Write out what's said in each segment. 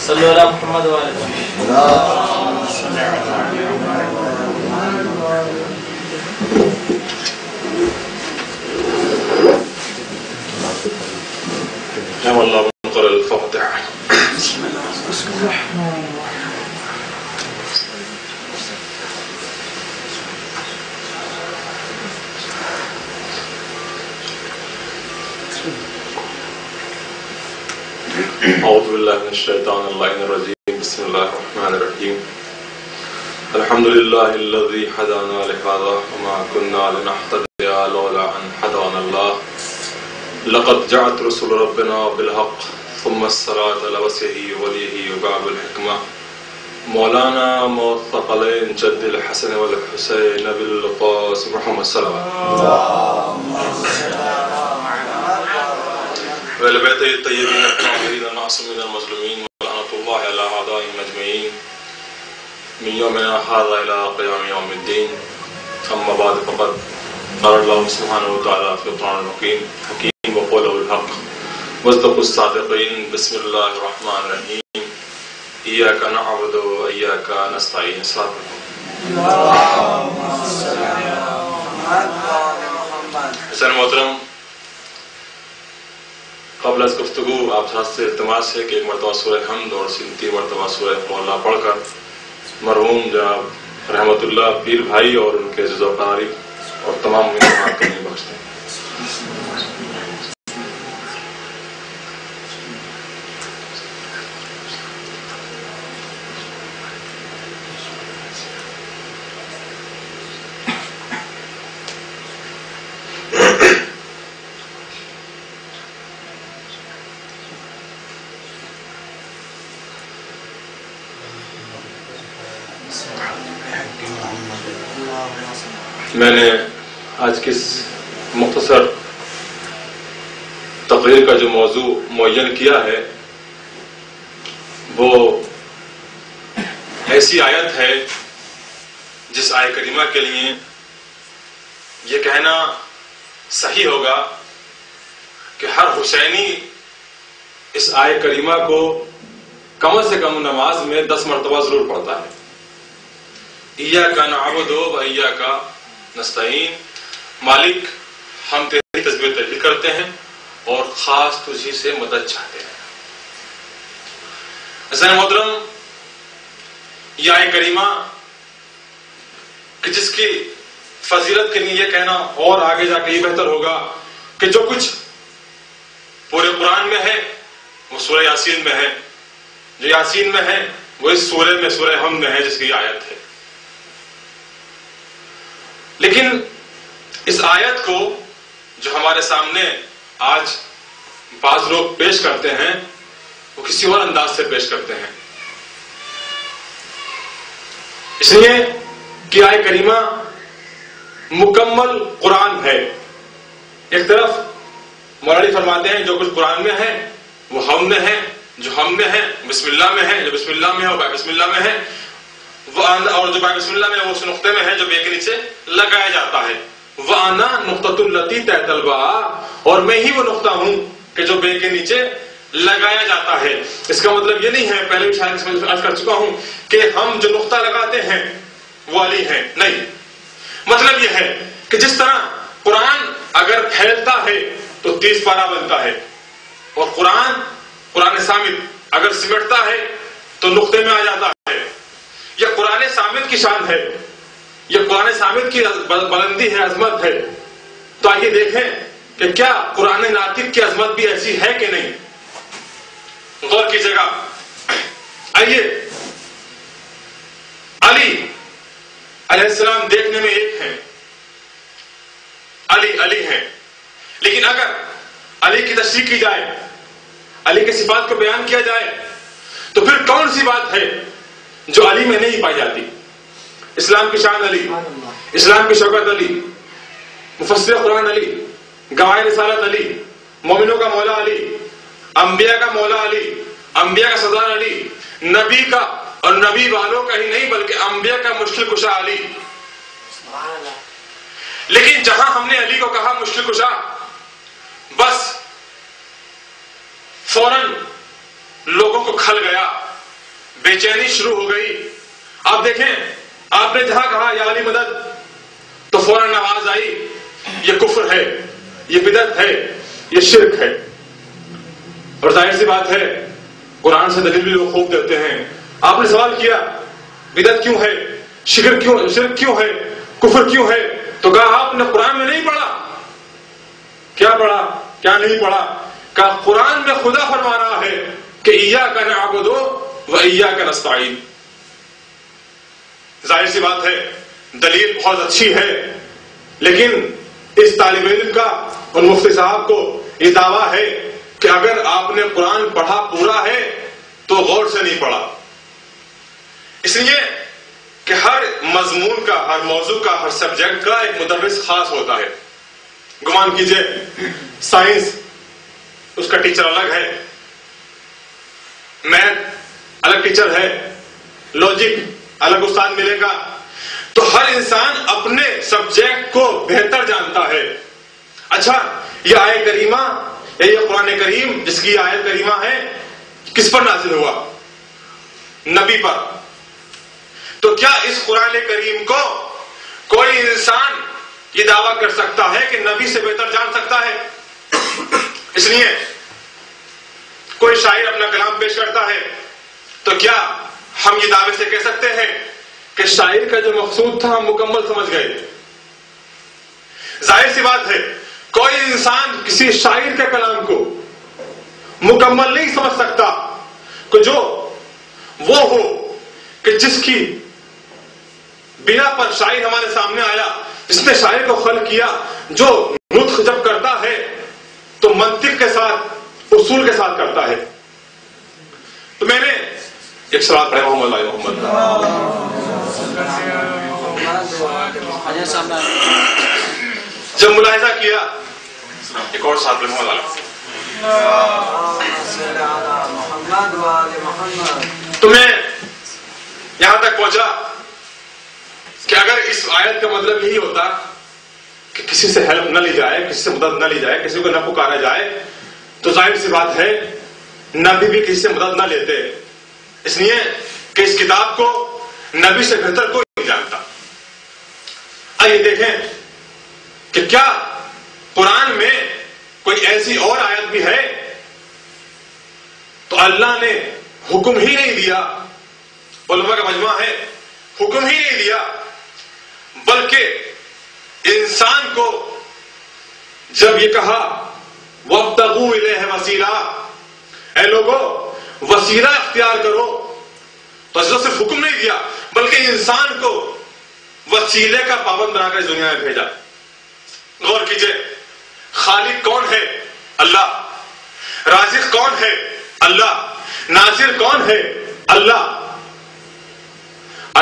صلو علی محمد و علی محمد والله نقرأ الفاتحة. بسم الله الرحمن الرحيم. أعوذ بالله من الشيطان اللعين الرجيم. بسم الله الرحمن الرحيم. الحمد لله الذي هدانا لهذا وما كنا لنهتدي لولا أن هدانا الله. لقد جاءت رسل ربنا بالحق ثم الصلاة على وجهه وليه وباب الحكمة مولانا موثقلين جد الحسن والحسين بالقاسم محمد صلى الله عليه وسلم والبيت الطيبين الطاهرين المعصومين المظلومين ولعنة الله على أعدائهم أجمعين من يومنا هذا إلى قيام يوم الدين. أما بعد فقد قال الله سبحانه وتعالى في القرآن الحكيم وقوله الحق واصدق الصادقين. بسم الله الرحمن الرحيم. إياك نعبد وإياك نستعين. حسن محترم، قبل از گفتگو آپ سے التماس ہے کہ ایک مرتبہ سورہ حمد اور 3 مرتبہ سورہ قل اللہ پڑھ کر مرحوم جناب رحمت اللہ پیر بھائی اور ان کے عزیز و اقارب اور تمام مہمان کو نہیں بخشتے ہیں. میں نے آج کی اس مختصر تقریر کا جو موضوع معین کیا ہے وہ ایسی آیت ہے جس آیت کریمہ کے لیے یہ کہنا صحیح ہوگا کہ ہر حسینی اس آیت کریمہ کو کم سے کم نماز میں 10 مرتبہ ضرور پڑھتا ہے. ایاک نعبد و ایاک نستعین. مالک ہم تیری تسبیح تحلیل کرتے ہیں اور خاص تجھی سے مدد چاہتے ہیں. حسین محترم، یہ آیت کریمہ کہ جس کی فضیلت کے لیے یہ کہنا اور آگے جا کے یہ بہتر ہوگا کہ جو کچھ پورے قرآن میں ہے وہ سورہ یاسین میں ہے، جو یاسین میں ہے وہ اس سورہ میں سورہ حمد میں ہے جس کی آیت ہے. لیکن اس آیت کو جو ہمارے سامنے آج بعض لوگ پیش کرتے ہیں وہ کسی اور انداز سے پیش کرتے ہیں، اس لیے کہ آیت کریمہ مکمل قرآن ہے. ایک طرف مولانا فرماتے ہیں جو کچھ قرآن میں ہے وہ ہم میں ہے، جو ہم میں ہے بسم اللہ میں ہے، جو بسم اللہ میں ہے وہ بسم اللہ میں ہے، اور جو بسم اللہ میں ہے وہ اس نقطے میں ہے جو بے کے نیچے لگایا جاتا ہے. وَأَنَا نُقْطَةُ الَّتِي تَحْتَ الْبَاءِ، اور میں ہی وہ نقطہ ہوں کہ جو بے کے نیچے لگایا جاتا ہے. اس کا مطلب یہ نہیں ہے، پہلے بھی شاید عرض کر چکا ہوں کہ ہم جو نقطہ لگاتے ہیں وہ علی ہیں، نہیں. مطلب یہ ہے کہ جس طرح قرآن اگر پھیلتا ہے تو 30 پارہ بنتا ہے، اور قرآن صامت اگر سمٹتا ہے تو نقطے میں آ جاتا ہے. یہ قرآن صامت کی شان ہے، یہ قرآن صامت کی بلندی ہے، عظمت ہے. تو آئیے دیکھیں کہ کیا قرآن ناطق کی عظمت بھی ایسی ہے کہ نہیں. غور کیجیے گا. آئیے، علی علیہ السلام دیکھنے میں ایک ہیں، علی ہیں، لیکن اگر علی کی تشریح کی جائے، علی کے صفات کو بیان کیا جائے تو پھر کون سی بات ہے جو علی میں نہیں پائی جاتی. اسلام کی شان علی، اسلام کی شوکت علی، مفسر قرآن علی، گواہ رسالت علی، مومنوں کا مولا علی، انبیاء کا مولا علی، انبیاء کا سردار علی، نبی کا اور نبی والوں کا ہی نہیں بلکہ انبیاء کا مشکل کشا علی. لیکن جہاں ہم نے علی کو کہا مشکل کشا، فوراً لوگوں کو کھل گیا، بے چینی شروع ہو گئی. آپ دیکھیں، آپ نے جہاں کہا یا علی مدد تو فوراً آواز آئی یہ کفر ہے، یہ بدعت ہے، یہ شرک ہے. اور ظاہر سی بات ہے قرآن سے دلیل بھی لوگ خوب دیتے ہیں. آپ نے سوال کیا بدعت کیوں ہے، شرک کیوں ہے، کفر کیوں ہے؟ تو کہا آپ نے قرآن میں نہیں پڑھا. کیا پڑھا، کیا نہیں پڑھا؟ کہا قرآن میں خدا فرما رہا ہے کہ ایاک نعبد و ایاک نستعین. ظاہر سی بات ہے دلیل بہت اچھی ہے، لیکن اس طالب علم کا اور مفتی صاحب کو یہ دعویٰ ہے کہ اگر آپ نے قرآن پڑھا پورا ہے تو غور سے نہیں پڑھا. اس لیے کہ ہر مضمون کا، ہر موضوع کا، ہر سبجیکٹ کا ایک مدرس خاص ہوتا ہے. گمان کیجئے سائنس اس کا ٹیچر الگ ہے، میتھ الگ ٹیچر ہے، لاجک الگ استاد ملے گا. تو ہر انسان اپنے سبجیکٹ کو بہتر جانتا ہے. اچھا، یہ آیت کریمہ یا یہ قرآن کریم جس کی آیت کریمہ ہے کس پر نازل ہوا؟ نبی پر. تو کیا اس قرآن کریم کو کوئی انسان یہ دعویٰ کر سکتا ہے کہ نبی سے بہتر جان سکتا ہے؟ اس لیے کوئی شاعر اپنا کلام پیش کرتا ہے تو کیا ہم یہ دعوے سے کہہ سکتے ہیں کہ شاعر کا جو مقصود تھا ہم مکمل سمجھ گئے؟ ظاہر سی بات ہے کوئی انسان کسی شاعر کے کلام کو مکمل نہیں سمجھ سکتا کہ جو وہ ہو کہ جس کی بنا پر شاعر ہمارے سامنے آیا، جس نے شاعر کو خلق کیا، جو نطق جب کرتا ہے تو منطق کے ساتھ، اصول کے ساتھ کرتا ہے. تو میں نے ایک سوال پڑھا محمد علی محمد جب ملاحظہ کیا، ایک اور ساتھ محمد علی، تو میں یہاں تک پہنچا کہ اگر اس آیت کا مطلب یہی ہوتا کہ کسی سے ہیلپ نہ لی جائے، کسی سے مدد نہ لی جائے، کسی کو نہ پکارا جائے، تو ظاہر سی بات ہے نبی بھی کسی سے مدد نہ لیتے. اس لیے کہ اس کتاب کو نبی سے بہتر کوئی نہیں جانتا. آئیے دیکھیں کہ کیا قرآن میں کوئی ایسی اور آیت بھی ہے؟ تو اللہ نے حکم ہی نہیں دیا، علماء کا مجمع ہے، حکم ہی نہیں دیا، بلکہ انسان کو جب یہ کہا وَابْتَغُوا إِلَيْهِ وَسِيلَةً، اے لوگوں وسیلہ اختیار کرو، تو اللہ صرف حکم نہیں دیا بلکہ انسان کو وسیلے کا پابند بنا کر اس دنیا میں بھیجا. غور کیجئے، خالق کون ہے؟ اللہ. رازق کون ہے؟ اللہ. ناصر کون ہے؟ اللہ.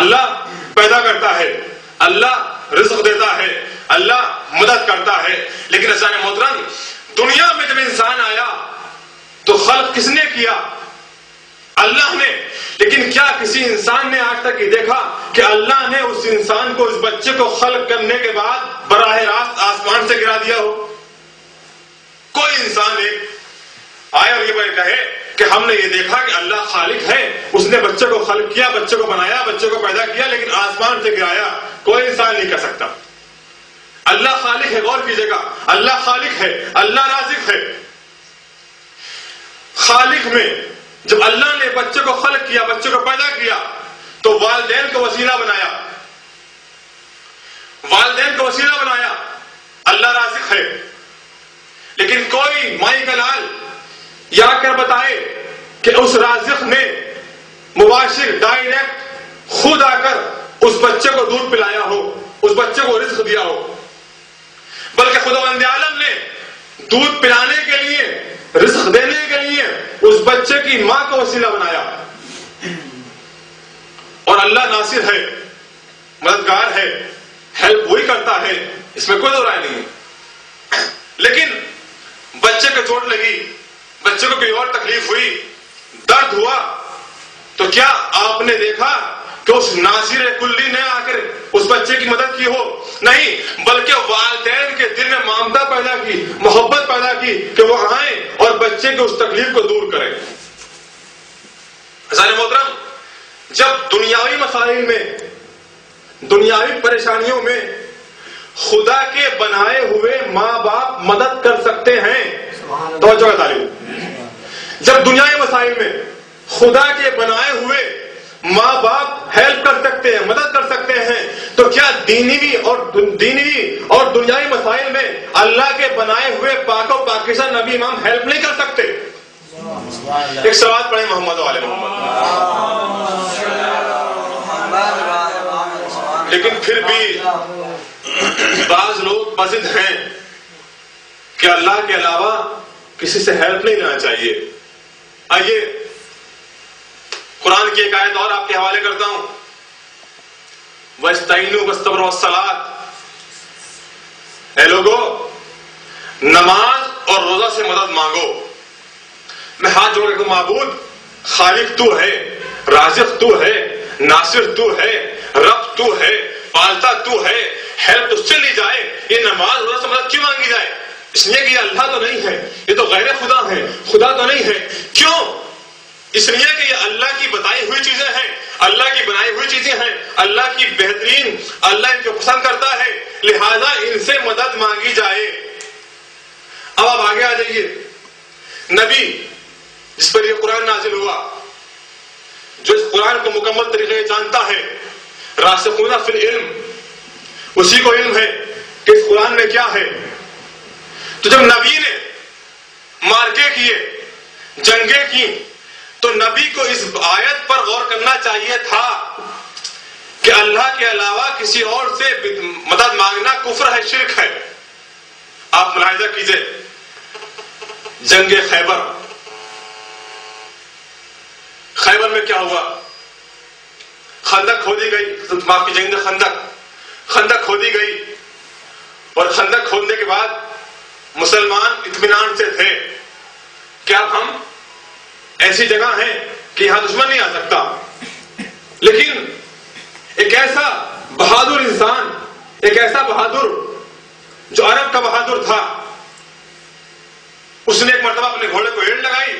اللہ پیدا کرتا ہے، اللہ رزق دیتا ہے، اللہ مدد کرتا ہے. لیکن عزیزان محترم، دنیا میں جب انسان آیا تو خلق کس نے کیا؟ اللہ نے. لیکن کیا کسی انسان نے آج تک یہ دیکھا کہ اللہ نے اس انسان کو، اس بچے کو خلق کرنے کے بعد براہ راست آسمان سے گرا دیا ہو؟ کوئی انسان ایک آئے اور یہ کہے کہ ہم نے یہ دیکھا کہ اللہ خالق ہے، اس نے بچے کو خلق کیا، بچے کو بنایا، بچے کو پیدا کیا، لیکن آسمان سے گرایا، کوئی انسان نہیں کر سکتا. اللہ خالق ہے. غور کیجئے گا، اللہ خالق ہے، اللہ رازق ہے. خالق میں جب اللہ نے بچے کو خلق کیا، بچے کو پیدا کیا، تو والدین کو وسیلہ بنایا. والدین کو وسیلہ بنایا. اللہ رازق ہے. لیکن کوئی مائی کا لال یا کر بتائے کہ اس رازق نے مباشر ڈائریکٹ خود آ کر اس بچے کو دودھ پلایا ہو، اس بچے کو رزق دیا ہو، بلکہ خداوند عالم نے دودھ پلانے کے لیے، رزق دینے کے لیے اس بچے کی ماں کو وسیلہ بنایا. اور اللہ ناصر ہے، مددگار ہے، ہیلپ وہی کرتا ہے، اس میں کوئی دو رائے نہیں ہے. لیکن بچے کو چوٹ لگی، بچے کو کوئی اور تکلیف ہوئی، درد ہوا، تو کیا آپ نے دیکھا کہ اس ناصر کلی نے آ کر اس بچے کی مدد کی ہو؟ نہیں، بلکہ والدین کے دل میں ممتا پیدا کی، محبت پیدا کی کہ وہ آئیں اور بچے کہ اس تکلیف کو دور کرے. عزیزان محترم، جب دنیاوی مسائل میں، دنیاوی پریشانیوں میں خدا کے بنائے ہوئے ماں باپ مدد کر سکتے ہیں، توجہ تعلیم، جب دنیاوی مسائل میں خدا کے بنائے ہوئے ماں باپ ہیلپ کر سکتے ہیں، مدد کر سکتے ہیں، تو کیا دینی اور دنیاوی مسائل میں اللہ کے بنائے ہوئے پاک و پاکیزہ نبی امام ہیلپ نہیں کر سکتے؟ ایک سوال پڑھیں محمد و آل محمد. لیکن پھر بھی بعض لوگ بضد ہیں کہ اللہ کے علاوہ کسی سے ہیلپ نہیں لینا چاہیے. آئیے قرآن کی ایک آیت اور آپ کے حوالے کرتا ہوں. وَاسْتَعِينُوا بِالصَّبْرِ وَالصَّلَاةِ، اے لوگو نماز اور روزہ سے مدد مانگو. میں ہاتھ جوڑ کے کہوں معبود خالق تو ہے، رازق تو ہے، ناصر تو ہے، رب تو ہے، پالتا تو ہے، ہیلپ تجھ سے لی جائے. یہ نماز روزہ سے مدد کیوں مانگی جائے؟ اس لیے کہ یہ اللہ تو نہیں ہے، یہ تو غیر خدا ہے، خدا تو نہیں ہے. کیوں؟ اس لیے کہ یہ اللہ کی بتائی ہوئی چیزیں ہیں، اللہ کی بنائی ہوئی چیزیں ہیں، اللہ کی بہترین، اللہ ان کو پسند کرتا ہے، لہذا ان سے مدد مانگی جائے. اب آپ آگے آ جائیے. نبی جس پر یہ قرآن نازل ہوا، جو اس قرآن کو مکمل طریقے سے جانتا ہے، راسخون فی العلم، اسی کو علم ہے کہ اس قرآن میں کیا ہے. تو جب نبی نے مارکے کیے، جنگیں کی، تو نبی کو اس آیت پر غور کرنا چاہیے تھا کہ اللہ کے علاوہ کسی اور سے مدد مانگنا کفر ہے، شرک ہے. آپ ملاحظہ کیجئے جنگ خیبر. خیبر میں کیا ہوا؟ خندق کھودی گئی، معاف کی جنگ خندق کھودی گئی، اور خندق کھودنے کے بعد مسلمان اطمینان سے تھے کہ اب ہم ایسی جگہ ہیں کہ یہاں دشمن نہیں آ سکتا. لیکن ایک ایسا بہادر انسان، ایک ایسا بہادر جو عرب کا بہادر تھا، اس نے ایک مرتبہ اپنے گھوڑے کو ایڑ لگائی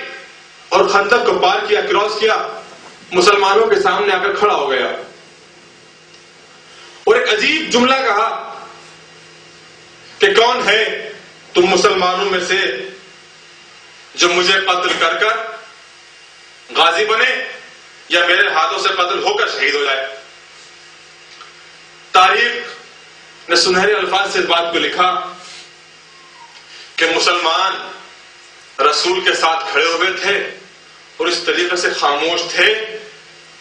اور خندق کو پار کیا، کراس کیا، مسلمانوں کے سامنے آ کر کھڑا ہو گیا اور ایک عجیب جملہ کہا کہ کون ہے تم مسلمانوں میں سے جو مجھے قتل کر کر غازی بنے یا میرے ہاتھوں سے قتل ہو کر شہید ہو جائے. تاریخ نے سنہرے الفاظ سے اس بات کو لکھا کہ مسلمان رسول کے ساتھ کھڑے ہوئے تھے اور اس طریقے سے خاموش تھے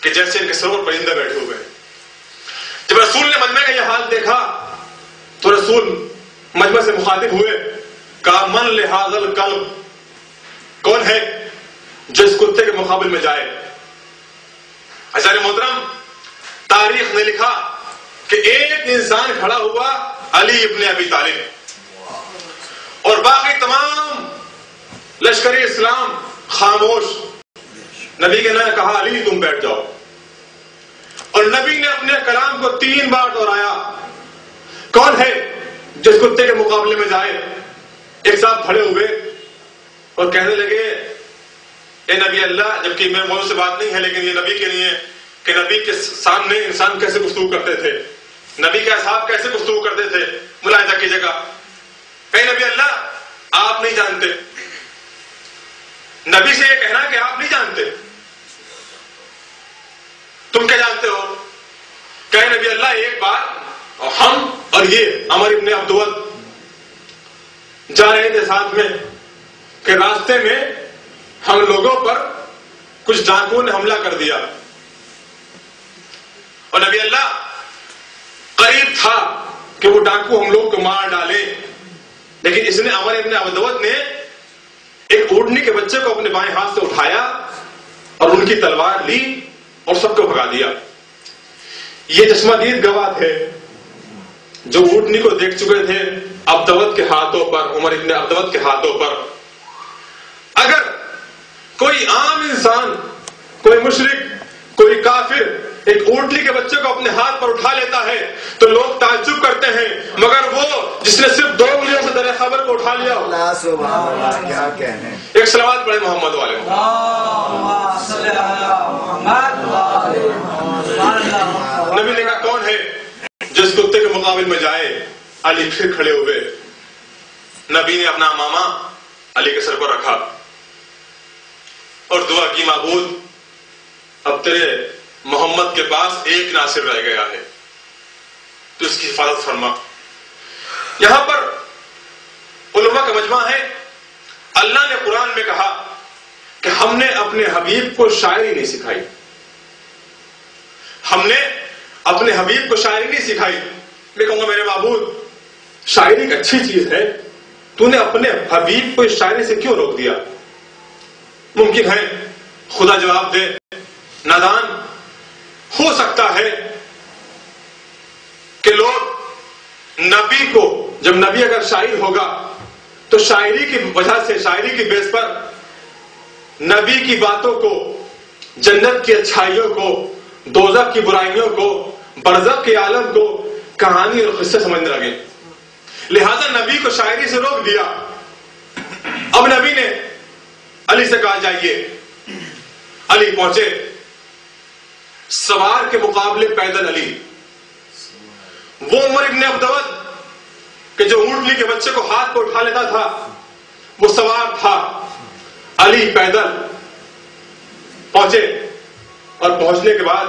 کہ جیسے ان کے سر پر پرندے بیٹھے ہوئے. جب رسول نے مجمع کا یہ حال دیکھا تو رسول مجمع سے مخاطب ہوئے، کہا من لہذا القلب، کون ہے جو اس کتے کے مقابل میں جائے. عزیزان محترم، تاریخ نے لکھا کہ ایک انسان کھڑا ہوا، علی ابن ابی طالب، اور باقی تمام لشکر اسلام خاموش. نبی کے نے کہا علی تم بیٹھ جاؤ، اور نبی نے اپنے کلام کو 3 بار دہرایا. کون ہے جس کتے کے مقابلے میں جائے؟ ایک صاحب کھڑے ہوئے اور کہنے لگے اے نبی اللہ، جبکہ میرے موضوع سے بات نہیں ہے لیکن یہ نبی کے لیے کہ نبی کے سامنے انسان کیسے گفتگو کرتے تھے، نبی کے اصحاب کیسے گفتگو کرتے تھے. ملاحظہ کیجیے گا. اے نبی اللہ، آپ نہیں جانتے. نبی سے یہ کہنا کہ آپ نہیں جانتے، تم کیا جانتے ہو؟ کہ نبی اللہ ایک بار ہم اور یہ عمر ابن عبدود جا رہے تھے ساتھ میں کہ راستے میں ہم لوگوں پر کچھ ڈاکوؤں نے حملہ کر دیا، اور نبی اللہ قریب تھا کہ وہ ڈاکو ہم لوگ کو مار ڈالے، لیکن اس نے عمر ابن عبدود نے ایک اونٹنی کے بچے کو اپنے بائیں ہاتھ سے اٹھایا اور ان کی تلوار لی اور سب کو بھگا دیا. یہ چشمدید گواہ تھے جو اونٹنی کو دیکھ چکے تھے عبدود کے ہاتھوں پر، عمر ابن عبدود کے ہاتھوں پر. اگر کوئی عام انسان، کوئی مشرک، کوئی کافر ایک اونٹلی کے بچے کو اپنے ہاتھ پر اٹھا لیتا ہے تو لوگ تعجب کرتے ہیں، مگر وہ جس نے صرف 2 انگلیوں سے درِ خبر کو اٹھا لیا. اللہ سبحان اللہ، کیا کہنے. ایک صلوات پڑھے محمد والے. نبی نے کہا کون ہے جو اس کتے کے مقابل میں جائے؟ علی پھر کھڑے ہوئے. نبی نے اپنا امامہ علی کے سر پر رکھا اور دعا کی، معبود اب تیرے محمد کے پاس ایک ناصر رہ گیا ہے، تو اس کی حفاظت فرما. یہاں پر علماء کا مجمع ہے. اللہ نے قرآن میں کہا کہ ہم نے اپنے حبیب کو شاعری نہیں سکھائی. ہم نے اپنے حبیب کو شاعری نہیں سکھائی. میں کہوں گا میرے معبود شاعری ایک اچھی چیز ہے، تو نے اپنے حبیب کو اس شاعری سے کیوں روک دیا؟ ممکن ہے خدا جواب دے، نادان ہو سکتا ہے کہ لوگ نبی کو، جب نبی اگر شاعر ہوگا تو شاعری کی وجہ سے، شاعری کی بیس پر نبی کی باتوں کو، جنت کی اچھائیوں کو، دوزخ کی برائیوں کو، برزخ کے عالم کو کہانی اور قصے سمجھنے لگے. لہذا نبی کو شاعری سے روک دیا. اب نبی نے علی سے کہا جائیے. علی پہنچے، سوار کے مقابلے پیدل علی. وہ عمر ابن عبدود کہ جو اونٹلی کے بچے کو ہاتھ کو اٹھا لیتا تھا وہ سوار تھا. علی پیدل پہنچے اور پہنچنے کے بعد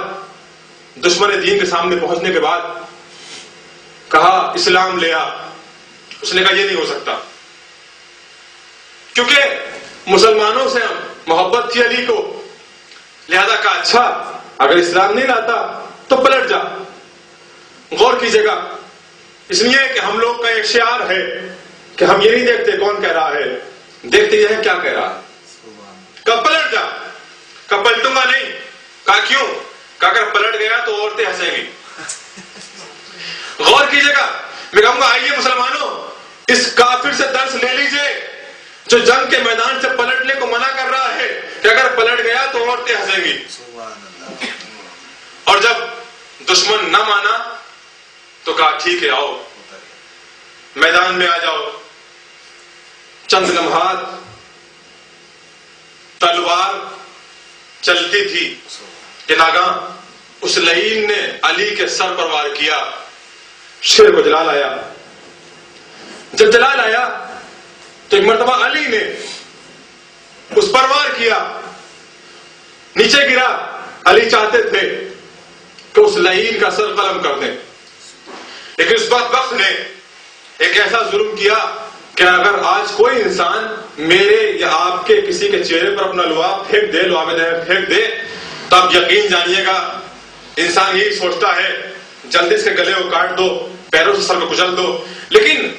دشمن دین کے سامنے پہنچنے کے بعد کہا اسلام لے آ. اس نے کہا یہ نہیں ہو سکتا، کیونکہ مسلمانوں سے محبت تھی علی کو. لہذا کہا اچھا اگر اسلام نہیں لاتا تو پلٹ جا. غور کیجیے گا، اس لیے کہ ہم لوگ کا ایک شعار ہے کہ ہم یہ نہیں دیکھتے کون کہہ رہا ہے، دیکھتے یہ ہے کیا کہہ رہا ہے. کب پلٹ جا، کب پلٹوں گا نہیں. کہا کیوں؟ کہا اگر پلٹ گیا تو عورتیں ہنسیں گی. غور کیجیے گا، میں کہوں گا آئیے مسلمانوں اس کافر سے درس لے لیجئے جو جنگ کے میدان سے پلٹنے کو منع کر رہا ہے کہ اگر پلٹ گیا تو عورتیں ہنسیں گی. اور جب دشمن نہ مانا تو کہا ٹھیک ہے آؤ میدان میں آ جاؤ. چند لمحات تلوار چلتی تھی کہ ناگاں اس لعین نے علی کے سر پر وار کیا. شیر کو جلال آیا. جب جلال آیا تو ایک مرتبہ علی نے اس پر وار کیا، نیچے گرا. علی چاہتے تھے کہ اس لعین کا سر قلم کر دیں، لیکن اس بدبخت نے ایک ایسا ظلم کیا کہ اگر آج کوئی انسان میرے یا آپ کے کسی کے چہرے پر اپنا لعاب پھینک دے، لعاب دہر پھینک دے، تو آپ یقین جانیے گا انسان یہی سوچتا ہے جلدی سے گلے کو کاٹ دو، پیروں سے سر کو کچل دو. لیکن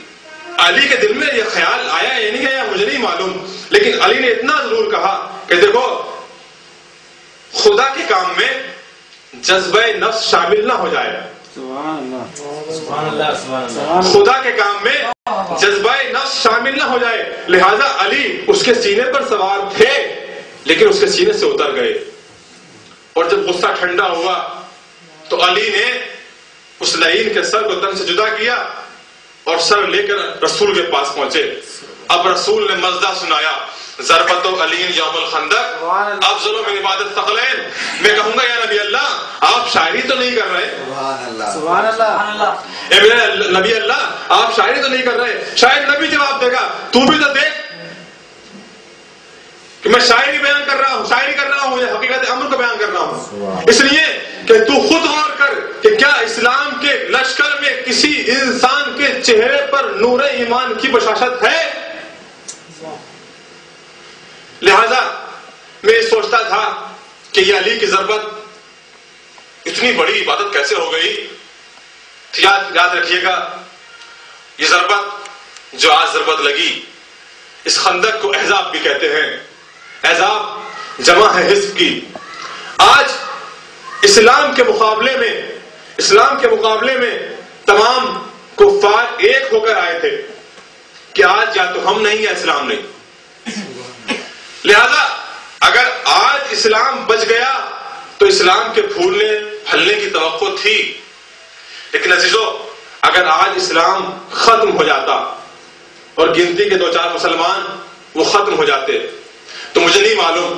علی کے دل میں یہ خیال آیا یا نہیں آیا مجھے نہیں معلوم، لیکن علی نے اتنا ضرور کہا کہ دیکھو خدا کے کام میں جذبہ نفس شامل نہ ہو جائے. سبحان اللہ سبحان اللہ. خدا کے کام میں جذبہ نفس شامل نہ ہو جائے. لہذا علی اس کے سینے پر سوار تھے لیکن اس کے سینے سے اتر گئے. اور جب غصہ ٹھنڈا ہوا تو علی نے اس لعین کے سر کو تن سے جدا کیا اور سر لے کر رسول کے پاس پہنچے. اب رسول نے مزدہ سنایا، ضربت علی یوم الخندق افضل من عبادت ثقلین. میں کہوں گا یا نبی اللہ آپ شاعری تو نہیں کر رہے؟ سبحان اللہ. اے میرے نبی اللہ آپ شاعری تو نہیں کر رہے؟ شاید نبی جواب دے گا تو بھی تو دیکھ کہ میں شاعری بیان کر رہا ہوں، شاعری کر رہا ہوں یا حقیقت امر کو بیان کر رہا ہوں. اس لیے کہ تو خود غور کر کہ کیا اسلام کے لشکر میں کسی انسان کے چہرے پر نور ایمان کی بشاشت ہے؟ لہذا میں یہ سوچتا تھا کہ یہ علی کی ضربت اتنی بڑی عبادت کیسے ہو گئی. یاد رکھیے گا یہ ضربت جو آج ضربت لگی، اس خندق کو احزاب بھی کہتے ہیں. احزاب جمع ہے حزب کی. آج اسلام کے مقابلے میں تمام کفار ایک ہو کر آئے تھے کہ آج یا تو ہم نہیں یا اسلام نہیں. لہذا اگر آج اسلام بچ گیا تو اسلام کے پھولنے پھلنے کی توقع تھی، لیکن عزیزو اگر آج اسلام ختم ہو جاتا اور گنتی کے 2-4 مسلمان وہ ختم ہو جاتے تو مجھے نہیں معلوم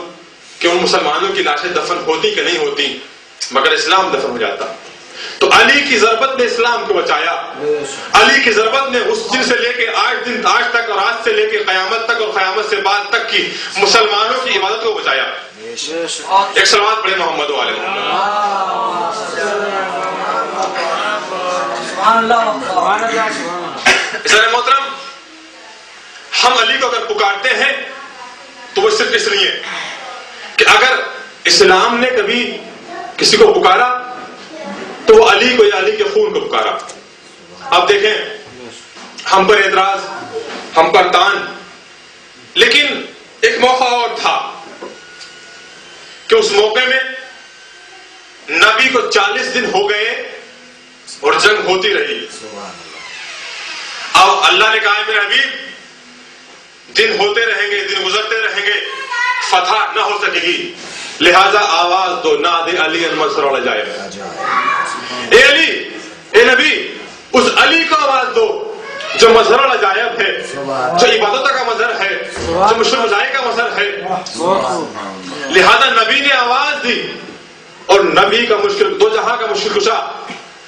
کہ ان مسلمانوں کی لاشیں دفن ہوتی کہ نہیں ہوتی، مگر اسلام دفن ہو جاتا۔ تو علی کی ضربت نے اسلام کو بچایا، علی کی ضربت نے اس دن سے لے کے آج تک اور آج سے لے کے قیامت تک اور قیامت سے بعد تک کی مسلمانوں کی عبادت کو بچایا۔ ایک صلوات پڑھے محمد و آل محمد۔ اسلام محترم، ہم علی کو اگر پکارتے ہیں تو وہ صرف اس لیے کہ اگر اسلام نے کبھی کسی کو پکارا تو وہ علی کو یا علی کے خون کو پکارا۔ اب دیکھیں، ہم پر اعتراض، ہم پر تان، لیکن ایک موقع اور تھا کہ اس موقع میں نبی کو 40 دن ہو گئے اور جنگ ہوتی رہی۔ اب اللہ نے کہا میرے حبیب دن ہوتے رہیں گے، دن گزرتے رہیں گے، فتح نہ ہو سکے گی، لہذا آواز دو، نادے علی المنصور علی جائے۔ اے علی، اے نبی، اس علی کو آواز دو جو مظہر العجائب ہے، جو عبادتوں کا مظہر ہے، جو مشکل مزاحی کا مظہر ہے۔ لہذا نبی نے آواز دی اور نبی کا مشکل، دو جہاں کا مشکل کشا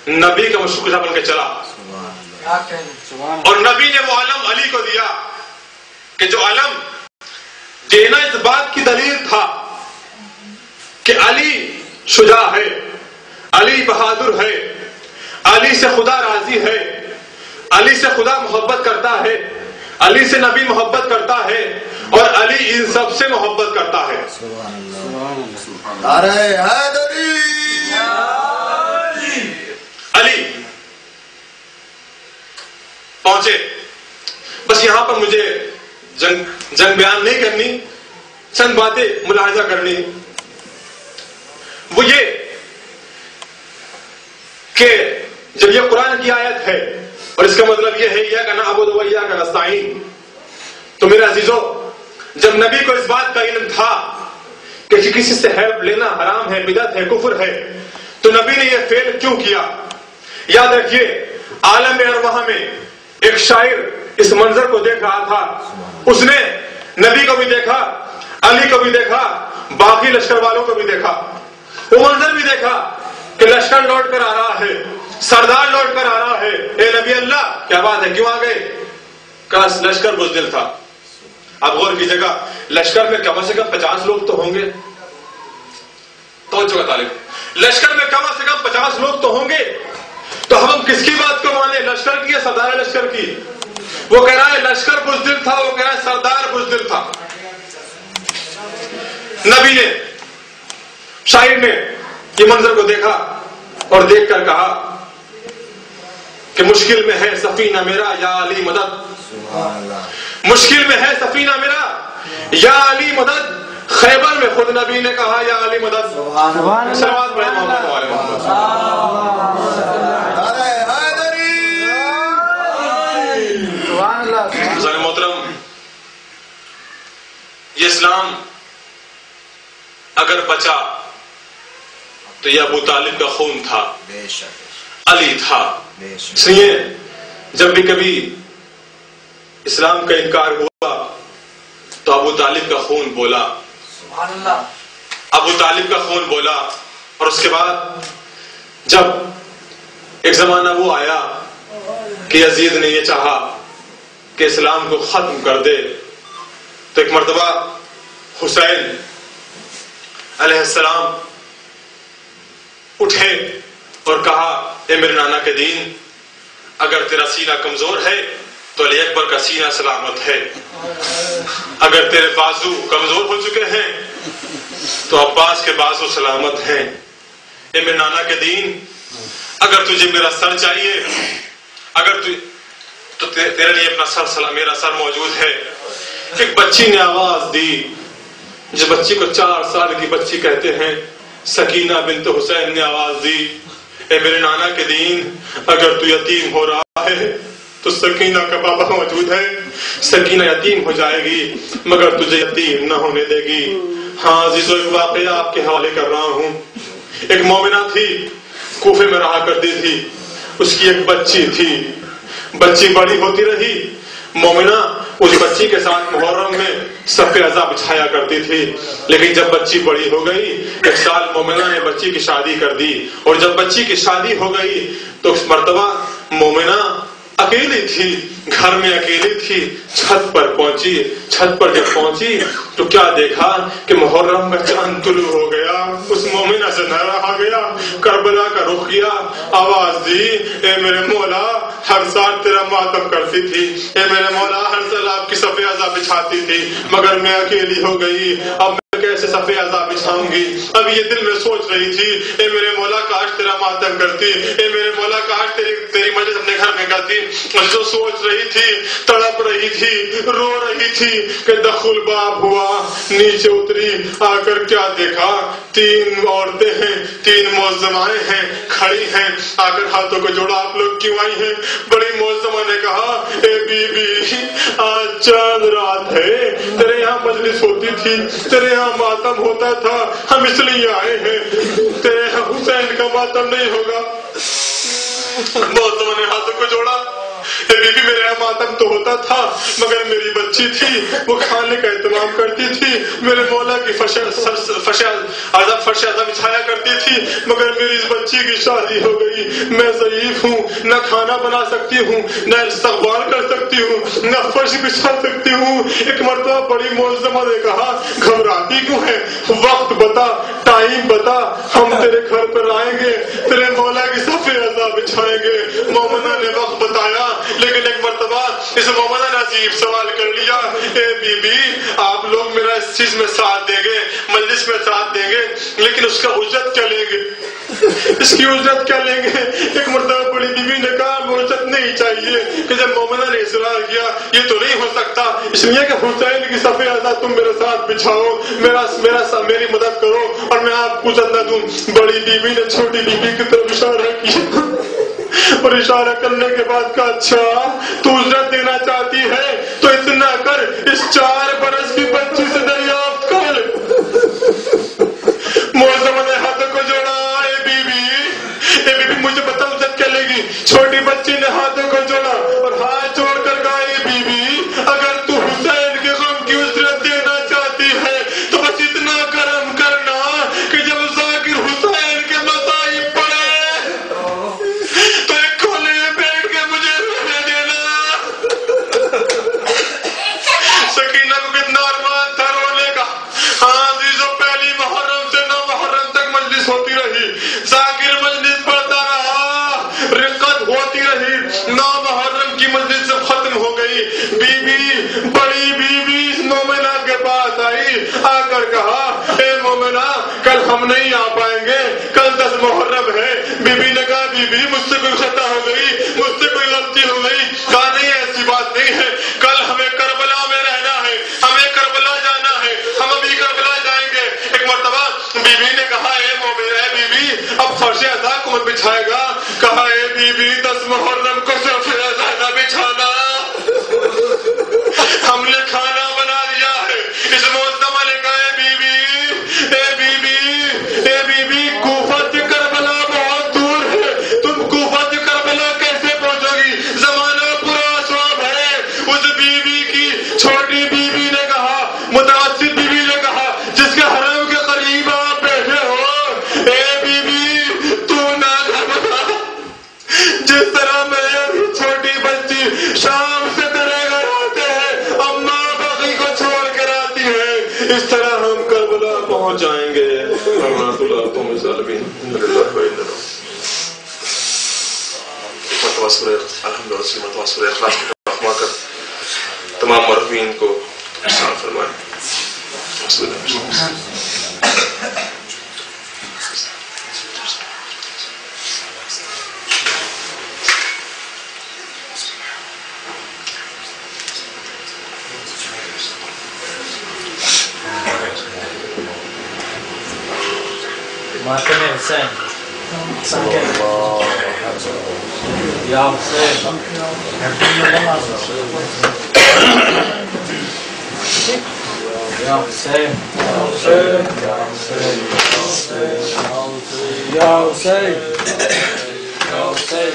نبی کا مشکل کشا بن کے چلا، اور نبی نے وہ علم علی کو دیا کہ جو علم دینا اس بات کی دلیل تھا کہ علی شجاع ہے، علی بہادر ہے، علی سے خدا راضی ہے، علی سے خدا محبت کرتا ہے، علی سے نبی محبت کرتا ہے، اور علی ان سب سے محبت کرتا ہے۔ علی پہنچے، بس یہاں پر مجھے جنگ بیان نہیں کرنی، چند باتیں ملاحظہ کرنی، وہ یہ کہ جب یہ قرآن کی آیت ہے اور اس کا مطلب یہ ہے اِیَّاکَ نَعْبُدُ وَإِیَّاکَ نَسْتَعِینُ، تو میرے عزیزو جب نبی کو اس بات کا علم تھا کہ کسی سے ہیلپ لینا حرام ہے، بدعت ہے، کفر ہے، تو نبی نے یہ فعل کیوں کیا؟ یاد رکھیے عالم ارواح میں ایک شاعر اس منظر کو دیکھ رہا تھا، اس نے نبی کو بھی دیکھا، علی کو بھی دیکھا، باقی لشکر والوں کو بھی دیکھا، وہ منظر بھی دیکھا کہ لشکر لوٹ کر آ رہا ہے، سردار لوٹ کر آ رہا ہے۔ اے نبی اللہ، کیا بات ہے، کیوں آ گئے؟ کہا لشکر بزدل تھا۔ اب غور کیجیے گا، لشکر میں کم سے کم 50 لوگ تو ہوں گے، توجہ کا طالب، لشکر میں کم سے کم 50 لوگ تو ہوں گے، تو ہم کس کی بات کو مانے، لشکر کی یا سردار لشکر کی؟ وہ کہہ رہا ہے لشکر بزدل تھا، وہ کہہ رہا ہے سردار بزدل تھا۔ نبی نے، شاعر نے یہ منظر کو دیکھا اور دیکھ کر کہا کہ مشکل میں ہے سفینہ میرا یا علی مدد، مشکل میں ہے سفینہ میرا یا علی مدد۔ خیبر میں خود نبی نے کہا یا علی مدد۔ صلوات پڑھیں محمد و آل محمد۔ بزرگ محترم، یہ اسلام اگر بچا تو یہ ابو طالب کا خون تھا، علی تھا۔ اس لیے جب بھی کبھی اسلام کا انکار ہوا تو ابو طالب کا خون بولا، ابو طالب کا خون بولا۔ اور اس کے بعد جب ایک زمانہ وہ آیا کہ یزید نے یہ چاہا کہ اسلام کو ختم کر دے، تو ایک مرتبہ حسین علیہ السلام اٹھے اور کہا اے میرے نانا کے دین، اگر تیرا سینہ کمزور ہے تو علی اکبر کا سینہ سلامت ہے، اگر تیرے بازو کمزور ہو چکے ہیں تو عباس کے بازو سلامت ہیں۔ اے میرے نانا کے دین، اگر تجھے میرا سر چاہیے، اگر تو تیرے لیے اپنا سر، میرا سر موجود ہے۔ ایک بچی نے آواز دی، جس بچی کو 4 سال کی بچی کہتے ہیں، سکینہ بنت حسین نے آواز دی، اے میرے نانا کے دین، اگر تو یتیم ہو رہا ہے تو سکینہ کا بابا موجود ہے، سکینہ یتیم ہو جائے گی مگر تجھے یتیم نہ ہونے دے گی۔ ہاں عزیزو، ایک واقعہ آپ کے حوالے کر رہا ہوں۔ ایک مومنہ تھی، کوفے میں رہا کرتی تھی، اس کی ایک بچی تھی، بچی بڑی ہوتی رہی، مومنہ اس بچی کے ساتھ محرم میں صف عزا بچھایا کرتی تھی، لیکن جب بچی بڑی ہو گئی، ایک سال مومنہ نے بچی کی شادی کر دی، اور جب بچی کی شادی ہو گئی تو اس مرتبہ مومنہ اکیلی تھی، گھر میں اکیلی تھی، چھت پر پہنچی، چھت پر جب پہنچی تو کیا دیکھا کہ محرم کا چاند طلوع ہو گیا، اس مومنہ سے نہ رہا گیا، کربلا کا رخ کیا، آواز دی، اے میرے مولا ہر سال تیرا ماتم کرتی تھی، اے میرے مولا ہر سال آپ کی صف عزا بچھاتی تھی، مگر میں اکیلی ہو گئی، اب میں کیسے صف عزا بچھاؤں گی؟ اب یہ دل میں سوچ رہی تھی، اے میرے مولا کاش تیرا ماتم کرتی، اے میرے مولا کاش تیری مجلس اپنے گھر میں کرتی، جو سوچ رہی تھی، تڑپ رہی تھی، رو رہی تھی کہ دخل باب ہوا، نیچے اتری، آ کر کیا دیکھا، 3 عورتیں ہیں، 3 معزمائیں ہیں، کھڑی ہیں، آ کر ہاتھوں کو جوڑا، آپ لوگ کیوں آئی ہیں؟ بڑی معزمہ نے کہا، اے بی بی آج چاند رات ہے، تیرے یہاں مجلس ہوتی تھی، تیرے یہاں ماتم ہوتا تھا، ہم اس لیے آئے ہیں، تیرے یہاں حسین کا ماتم نہیں ہوگا؟ معزمہ نے ہاتھوں کو جوڑا، بی بی میرے یہاں ماتم تو ہوتا تھا، مگر میری بچی تھی، وہ کھانے کا اہتمام کرتی تھی، میرے مولا کی فرش عزا بچھایا کرتی تھی، مگر میری اس بچی کی شادی ہو گئی، میں ضعیف ہوں، نہ کھانا بنا سکتی ہوں، نہ استقبال کر سکتی ہوں، نہ فرش بچھا سکتی ہوں۔ ایک مرتبہ بڑی معزمہ نے کہا، گھبراتی کیوں ہے؟ وقت بتا، ٹائم بتا، ہم تیرے گھر پر آئیں گے، تیرے مولا کی صف عزا بچھائیں گے۔ مومنہ نے وقت بتایا، لیکن ایک مرتبہ اس مومنہ نے عجیب سوال کر لیا، اے بی بی آپ لوگ میرا اس چیز میں ساتھ دیں گے، مجلس میں ساتھ دیں گے، لیکن اس کا اجرت کیا لیں گے؟ اس کی اجرت کیا لیں گے؟ ایک مرتبہ بڑی بیوی نے کہا، اجرت نہیں چاہیے، کہ جب مومنہ نے اصرار کیا یہ تو نہیں ہو سکتا، اس لیے کہ حسین کی صف عزا تم میرے ساتھ بچھاؤ، میری مدد کرو اور میں آپ کو اجرت نہ دوں۔ بڑی بیوی نے چھوٹی بیوی کی طرف اشارہ کیا اور اشارہ کرنے کے بعد کہا، اچھا تو اجرت دینا چاہتی ہے تو اتنا کر، اس 4 برس کی بچی سے دریافت کر۔ معزمہ نے ہاتھوں کو جوڑا، اے بی بی مجھے بتا اجرت کیا لے گی؟ چھوٹی بچی نے ہاتھوں کو جوڑا اور ہاتھ جوڑ کر کہا، اے بی بی اگر تو حسین کے غم کی اجرت دینا چاہتی ہے تو بس اتنا کرم کرنا کہ جب ذاکر حسین کے مصائب پڑے تو ایک کھولے بیٹھ کے مجھے رونے دینا۔ سکینہ کو کتنا ارمان تھا رونے کا۔ ہاں عزیزو، پہلی محرم سے 9 محرم تک مجلس ہوتی رہی، ذاکر مجلس پڑھتا رہا، رقت ہوتی رہی، 9 محرم کی مجلس جب ختم ہو گئی، بڑی بیوی مومنہ کے پاس آئی، آ کر کہا، اے مومنہ کل ہم نہیں آ پائیں گے، کل 10 محرم ہے۔ بی بی نے کہا، بی بی مجھ سے کوئی خطا ہو گئی، مجھ سے کوئی غلطی ہو گئی؟ کہا نہیں ایسی بات نہیں ہے، کل ہمیں کربلا میں رہنا ہے، ہمیں کربلا جانا ہے، ہم ابھی کربلا جائیں گے۔ ایک مرتبہ بی بی نے کہا، اے مومنہ، اے بی بی اب فرش عزا کون بچھائے گا؟ کہا، اے بی بی 10 محرم کو صف عزا نہ بچھانا، ہم نے کھانا بنا لیا ہے۔ اس معزمہ نے کہا، اے بی بی کوفہ سے کربلا بہت دور ہے، تم کوفہ سے کربلا کیسے پہنچو گی؟ زمانہ پورا سواب ہے۔ اس بیوی کی چھوٹی بیوی نے کہا، متوسط بیوی نے کہا، جس کے حرم کے قریب آپ بیٹھے ہو، اے بی بی تو نہ گھبرا، جس طرح میں چھوٹی بچی شام سے تیرے گھر آتے ہیں، اماں باقی کو چھوڑ کر آتی ہے، اس طرح ہم کربلا پہنچ جائیں گے۔ سورہ اخلاص کی رحمہ کر تمام مرحومین کو احسان فرمائے۔ ماتم حسین یا حسین یا حسین یا حسین یا حسین یا حسین یا حسین یا حسین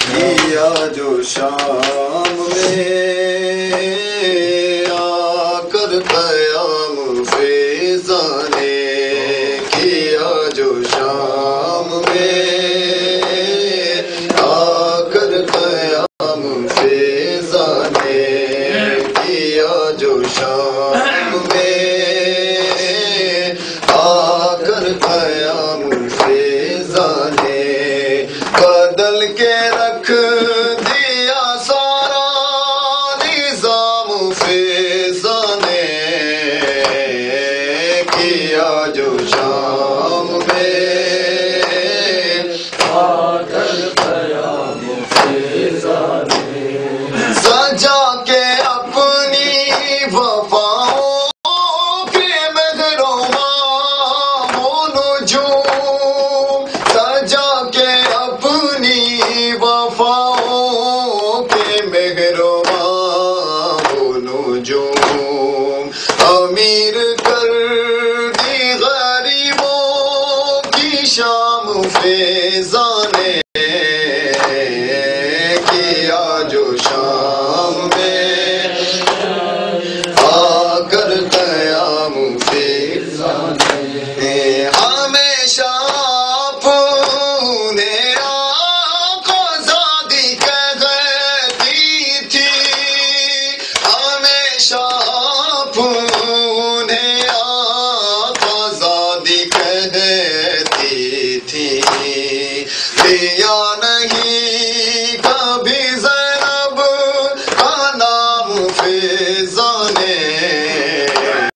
کیا جو شام میں آ کر قیام فیضان نے کیا جو شام میں آ کر قیام فیضان نے کیا جو شام میں آ کر قیام فیضان نے بدل کے رکھ دیا سارا نظام فیضان نے کیا جو شام میں آ کر قیام فیضان نے سجا کے اپنی وفاؤں کے مہرباں وہ نجوم سجا کے اپنی وفاؤں کے مہرباں وہ نجوم امیر کر دی غریبوں کی شام فیضان